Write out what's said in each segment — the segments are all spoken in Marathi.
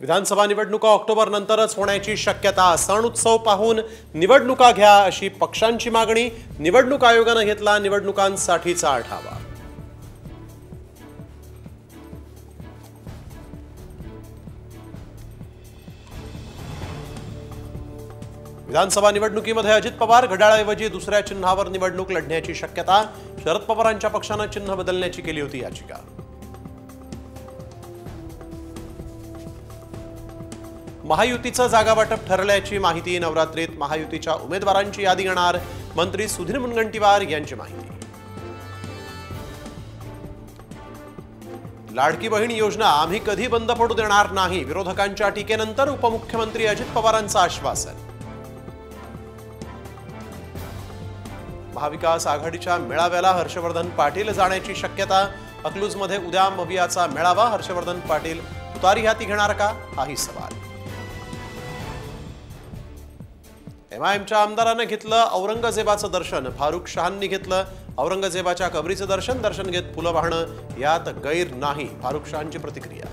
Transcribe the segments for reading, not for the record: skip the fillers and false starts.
विधानसभा निवडणुका ऑक्टोबर नंतरच होण्याची शक्यता। सण उत्सव पाहून निवडणुका घ्या अशी पक्षांची मागणी। निवडणूक आयोगाने घेतला निवडणुकांसाठीचा आढावा। विधानसभा निवडणुकीमध्ये अजित पवार घड्याळाऐवजी दुसऱ्या चिन्हावर निवडणूक लढण्याची शक्यता। शरद पवारांच्या पक्षाने चिन्ह बदलण्याची केली होती याचिका। महायुतीचं जागा वाटप ठरल्याची माहिती। नवरात्रीत महायुतीच्या उमेदवारांची यादी येणार। मंत्री सुधीर मुनगंटीवार यांची माहिती। लाडकी बहीण योजना आम्ही कधी बंद पडू देणार नाही। विरोधकांच्या टीकेनंतर उपमुख्यमंत्री अजित पवारांचं आश्वासन। महाविकास आघाडीच्या मेळाव्याला हर्षवर्धन पाटील जाण्याची शक्यता। अकलूजमध्ये उद्या मवियाचा मेळावा। हर्षवर्धन पाटील तुतारी हाती घेणार का, हाही सवाल। एमआयएमच्या आमदारांनी घेतलं औरंगजेबाचं दर्शन। फारुख शहांनी घेतलं औरंगजेबाच्या कबरीचं दर्शन। दर्शन घेत फुलं वाहणं यात गैर नाही, फारुख शहांची प्रतिक्रिया।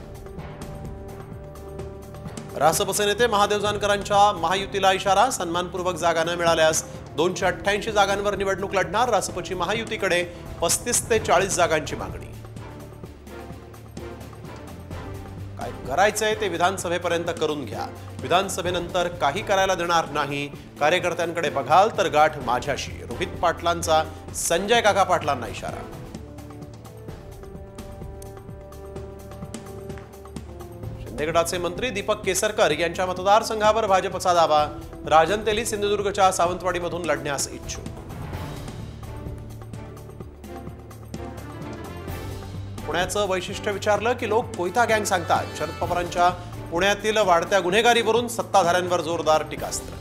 रासपचे नेते महादेव जानकरांच्या महायुतीला इशारा। सन्मानपूर्वक जागा न मिळाल्यास 288 जागांवर निवडणूक लढणार। रासपची महायुतीकडे 35 ते 40 जागांची मागणी। काय करायचंय ते विधानसभेपर्यंत करून घ्या। विधानसभेनंतर काही करायला देणार नाही। कार्यकर्त्यांकडे बघाल तर गाठ माझ्याशी। रोहित पाटलांचा संजय काका पाटलांना इशारा। शिंदेगडाचे मंत्री दीपक केसरकर यांच्या मतदारसंघावर भाजपचा दावा। राजन तेली सिंधुदुर्गच्या सावंतवाडीमधून लढण्यास इच्छुक। पुण्याचं वैशिष्ट्य विचारलं की लोक कोयता गँग सांगतात। शरद पवारांच्या पुण्यातील वाढत्या गुन्हेगारीवरून सत्ताधाऱ्यांवर जोरदार टीकास्त्र।